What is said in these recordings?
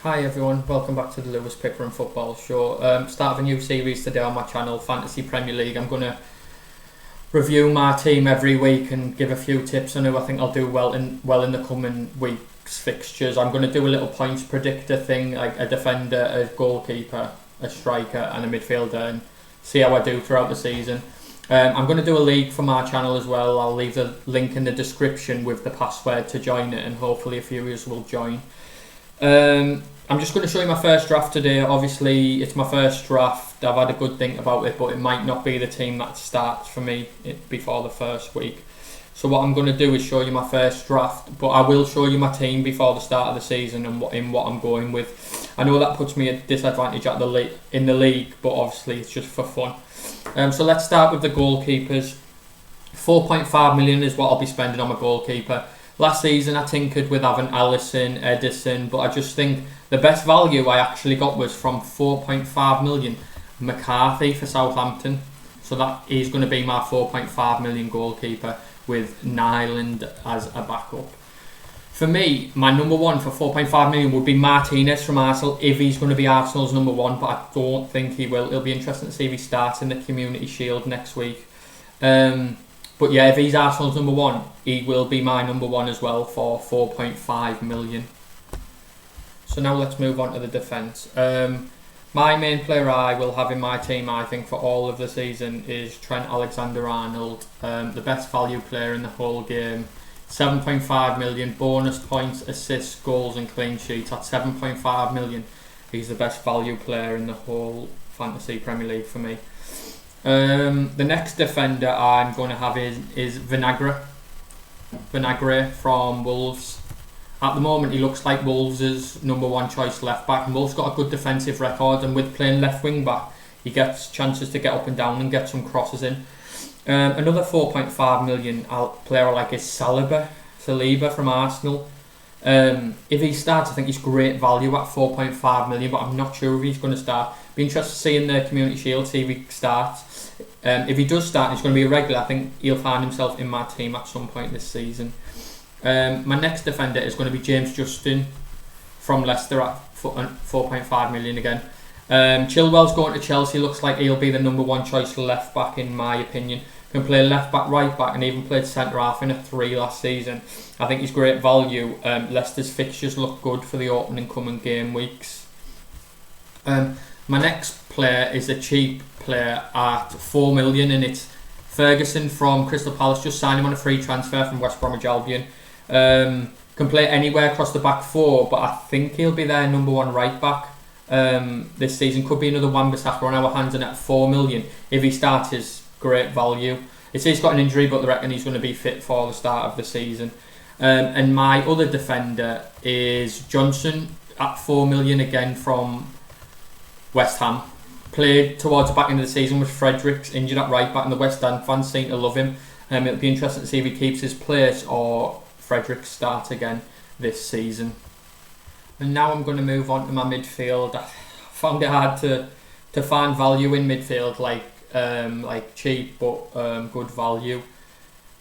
Hi everyone, welcome back to the Lewis Picker and Football Show. Start of a new series today on my channel, Fantasy Premier League. I'm going to review my team every week and give a few tips on who I think I'll do well in the coming week's fixtures. I'm going to do a little points predictor thing, like a defender, a goalkeeper, a striker and a midfielder, and see how I do throughout the season. I'm going to do a league for my channel as well. I'll leave the link in the description with the password to join it, and hopefully a few of you will join. I'm just going to show you my first draft today. Obviously, it's my first draft. I've had a good think about it, but it might not be the team that starts for me before the first week. So what I'm going to do is show you my first draft, but I will show you my team before the start of the season and what I'm going with. I know that puts me at disadvantage in the league, but obviously it's just for fun. So let's start with the goalkeepers. 4.5 million is what I'll be spending on my goalkeeper. Last season I tinkered with having Alisson, Edison, but I just think the best value I actually got was from 4.5 million McCarthy for Southampton. So that is going to be my 4.5 million goalkeeper with Nyland as a backup. For me, my number one for 4.5 million would be Martinez from Arsenal, if he's going to be Arsenal's number one, but I don't think he will. It'll be interesting to see if he starts in the Community Shield next week. But yeah, if he's Arsenal's number one, he will be my number one as well for 4.5 million. So now let's move on to the defence. My main player I will have in my team, I think, for all of the season is Trent Alexander-Arnold, the best value player in the whole game. 7.5 million, bonus points, assists, goals and clean sheets at 7.5 million. He's the best value player in the whole Fantasy Premier League for me. The next defender I'm going to have is Vinagre from Wolves. At the moment he looks like Wolves' number one choice left back, and Wolves got a good defensive record, and with playing left wing back he gets chances to get up and down and get some crosses in. Another 4.5 million player I like is Saliba from Arsenal. If he starts, I think he's great value at 4.5 million, but I'm not sure if he's going to start. Be interested to see in the Community Shield, see if he starts. If he does start, he's going to be a regular. I think he'll find himself in my team at some point this season. My next defender is going to be James Justin from Leicester at 4.5 million again. Chilwell's going to Chelsea. Looks like he'll be the number one choice left back in my opinion. Can play left back, right back, and even played centre half in a 3 last season. I think he's great value. Leicester's fixtures look good for the opening coming game weeks. My next player is a cheap player at 4 million, and it's Ferguson from Crystal Palace. Just signed him on a free transfer from West Bromwich Albion. Can play anywhere across the back four, but I think he'll be their number one right back this season. Could be another Wan-Bissaka on our hands, and at 4 million, if he starts, his great value. He's got an injury, but they reckon he's going to be fit for the start of the season. And my other defender is Johnson at 4 million again from West Ham. Played towards the back end of the season with Fredericks injured at right back, and the West Ham fans seem to love him. It'll be interesting to see if he keeps his place or Fredericks starts again this season. And now I'm going to move on to my midfield. I found it hard to find value in midfield, like cheap but good value.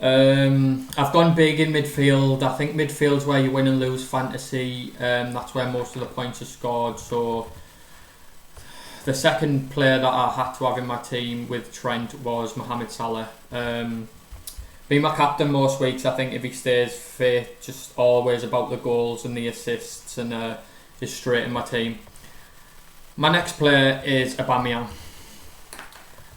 I've gone big in midfield. I think midfield's where you win and lose fantasy. That's where most of the points are scored. So the second player that I had to have in my team with Trent was Mohamed Salah. Be my captain most weeks. I think if he stays fit, just always about the goals and the assists, and is straight in my team. My next player is Aubameyang.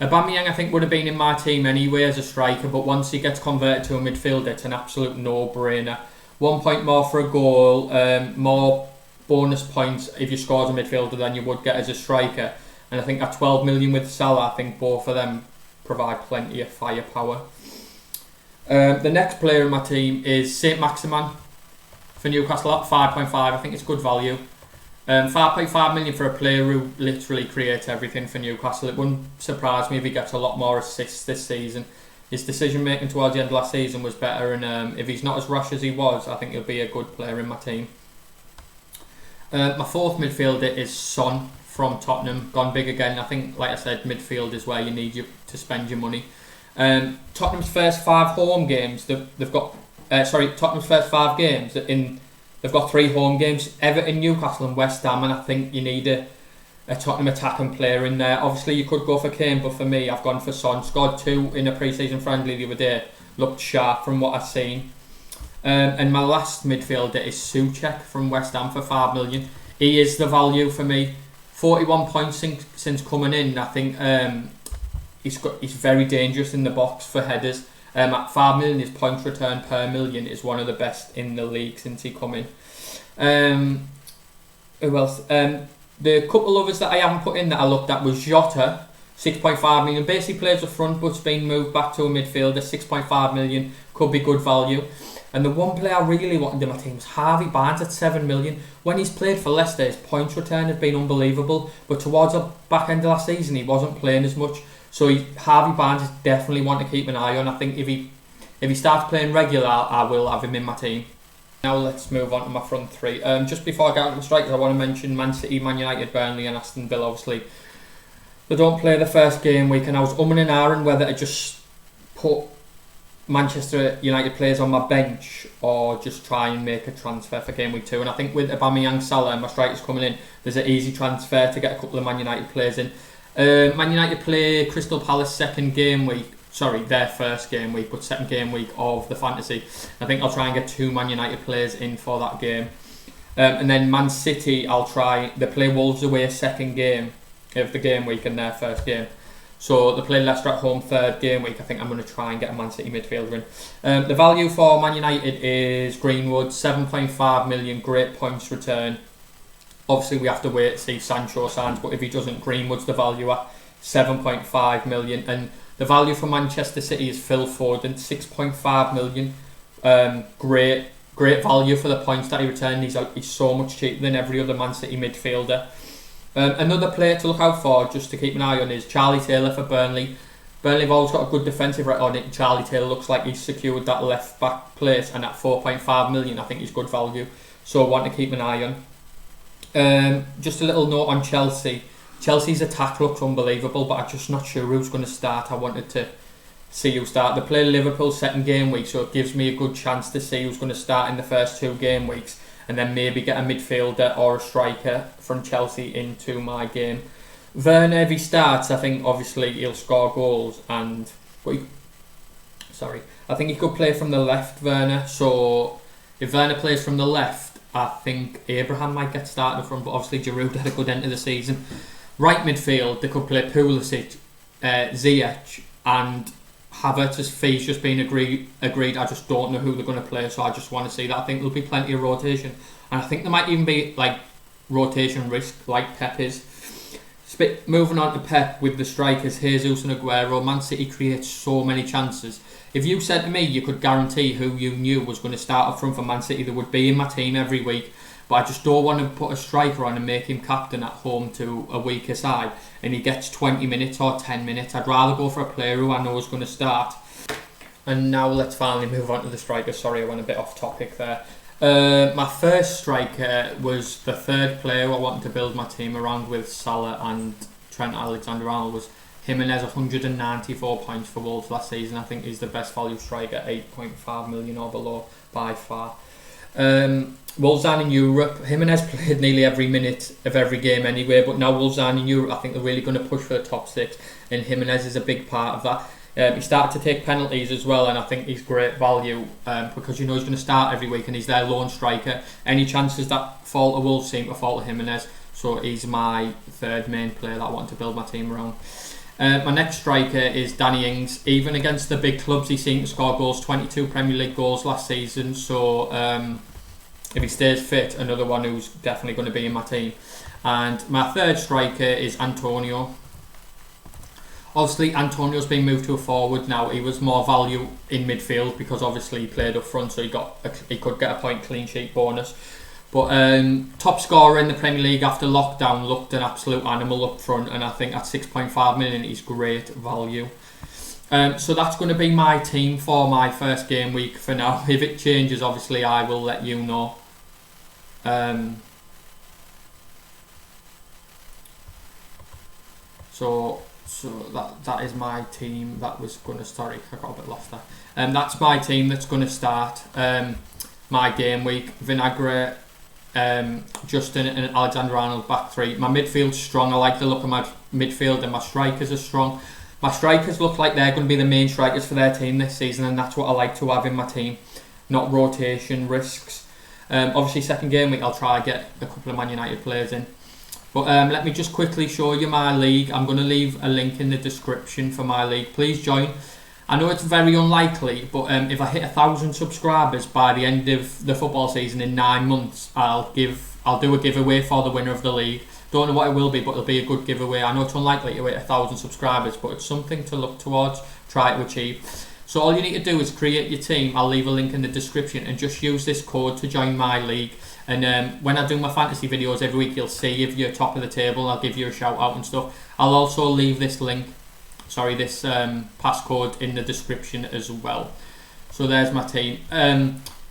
Aubameyang I think would have been in my team anyway as a striker, but once he gets converted to a midfielder, it's an absolute no-brainer. 1 point more for a goal, more bonus points if you score as a midfielder than you would get as a striker. And I think at 12 million with Salah, I think both of them provide plenty of firepower. The next player in my team is Saint-Maximin for Newcastle at 5.5. I think it's good value. 5.5 million for a player who literally creates everything for Newcastle. It wouldn't surprise me if he gets a lot more assists this season. His decision making towards the end of last season was better, and if he's not as rash as he was, I think he'll be a good player in my team. My fourth midfielder is Son from Tottenham. Gone big again. I think, like I said, midfield is where you need to spend your money. Tottenham's first 5 home games, Tottenham's first 5 games in They've got 3 home games: Everton, Newcastle, and West Ham. And I think you need a Tottenham attacking player in there. Obviously, you could go for Kane, but for me, I've gone for Son. Scored 2 in a pre-season friendly the other day. Looked sharp from what I've seen. And my last midfielder is Souček from West Ham for 5 million. He is the value for me. 41 points since coming in. I think he's very dangerous in the box for headers. At 5 million, his points return per million is one of the best in the league since he come in. Who else? The couple others that I haven't put in that I looked at was Jota, 6.5 million. Basically plays up front, but's been moved back to a midfielder. 6.5 million could be good value. And the one player I really wanted in my team was Harvey Barnes at 7 million. When he's played for Leicester, his points return has been unbelievable. But towards the back end of last season, he wasn't playing as much. So Harvey Barnes is definitely one to keep an eye on. I think if he starts playing regular, I will have him in my team. Now let's move on to my front 3. Just before I get on to the strikers, I want to mention Man City, Man United, Burnley and Aston Villa. Obviously, they don't play the first game week, and I was umming and ahhing whether to just put Manchester United players on my bench or just try and make a transfer for game week 2. And I think with Aubameyang, Salah and my strikers coming in, there's an easy transfer to get a couple of Man United players in. Man United play Crystal Palace their first game week, but second game week of the fantasy. I think I'll try and get 2 Man United players in for that game. And then Man City, they play Wolves away second game of the game week in their first game. So they play Leicester at home third game week. I think I'm going to try and get a Man City midfielder in. The value for Man United is Greenwood, 7.5 million, great points return. Obviously we have to wait to see if Sancho signs, but if he doesn't, Greenwood's the value at 7.5 million. And the value for Manchester City is Phil Foden, 6.5 million. Great value for the points that he returned. He's so much cheaper than every other Man City midfielder. Another player to look out for, just to keep an eye on, is Charlie Taylor for Burnley. Burnley have always got a good defensive record on it. Charlie Taylor looks like he's secured that left back place, and at 4.5 million I think he's good value, so I want to keep an eye on. Just a little note on Chelsea. Chelsea's attack looks unbelievable, but I'm just not sure who's going to start. I wanted to see who start. They play Liverpool second game week, so it gives me a good chance to see who's going to start in the first 2 game weeks, and then maybe get a midfielder or a striker from Chelsea into my game. Werner, if he starts, I think obviously he'll score goals, I think he could play from the left, Werner. So if Werner plays from the left, I think Abraham might get started from, but obviously Giroud had a good end of the season. Right midfield, they could play Pulisic, Ziyech and Havertz. His fee's just been agreed. I just don't know who they're going to play, so I just want to see that. I think there'll be plenty of rotation, and I think there might even be like rotation risk like Pep is. Moving on to Pep with the strikers, Jesus and Aguero. Man City creates so many chances. If you said to me you could guarantee who you knew was going to start up front for Man City, they would be in my team every week. But I just don't want to put a striker on and make him captain at home to a weaker side and he gets 20 minutes or 10 minutes. I'd rather go for a player who I know is going to start. And now let's finally move on to the strikers. Sorry, I went a bit off topic there. My first striker was the third player I wanted to build my team around with Salah and Trent Alexander-Arnold. Was Jimenez, 194 points for Wolves last season. I think he's the best value striker, 8.5 million or below by far. Wolves aren't in Europe. Jimenez played nearly every minute of every game anyway, but now Wolves aren't in Europe. I think they're really going to push for the top 6, and Jimenez is a big part of that. He started to take penalties as well, and I think he's great value because you know he's going to start every week and he's their lone striker. Any chances that fall to Wolves seem to fall to Jimenez, so he's my third main player that I want to build my team around. My next striker is Danny Ings. Even against the big clubs, he seemed to score goals, 22 Premier League goals last season, so if he stays fit, another one who's definitely going to be in my team. And my third striker is Antonio. Obviously, Antonio's been moved to a forward now. He was more value in midfield because obviously he played up front, so he could get a point clean sheet bonus. But top scorer in the Premier League after lockdown, looked an absolute animal up front, and I think at 6.5 million he's great value. So that's going to be my team for my first game week for now. If it changes, obviously I will let you know. So that is my team that was going to start. I got a bit lost there. That's my team that's going to start. my game week. Vinagre, Justin and Alexander-Arnold back three. My midfield's strong. I like the look of my midfield, and my strikers are strong. My strikers look like they're going to be the main strikers for their team this season, and that's what I like to have in my team, not rotation risks. Obviously, second game week I'll try to get a couple of Man United players in. But let me just quickly show you my league. I'm going to leave a link in the description for my league. Please join. I know it's very unlikely, but if I hit 1,000 subscribers by the end of the football season in 9 months, I'll do a giveaway for the winner of the league. Don't know what it will be, but it'll be a good giveaway. I know it's unlikely to hit 1,000 subscribers, but it's something to look towards, try to achieve. So all you need to do is create your team. I'll leave a link in the description, and just use this code to join my league. And when I do my fantasy videos every week, you'll see if you're top of the table. I'll give you a shout out and stuff. I'll also leave this link, this passcode in the description as well. So there's my team.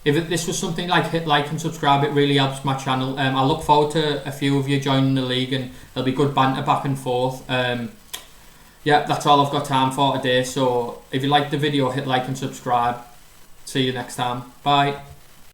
If this was something like, hit like and subscribe, it really helps my channel. I look forward to a few of you joining the league, and there'll be good banter back and forth. Yeah, that's all I've got time for today. So if you liked the video, hit like and subscribe. See you next time. Bye.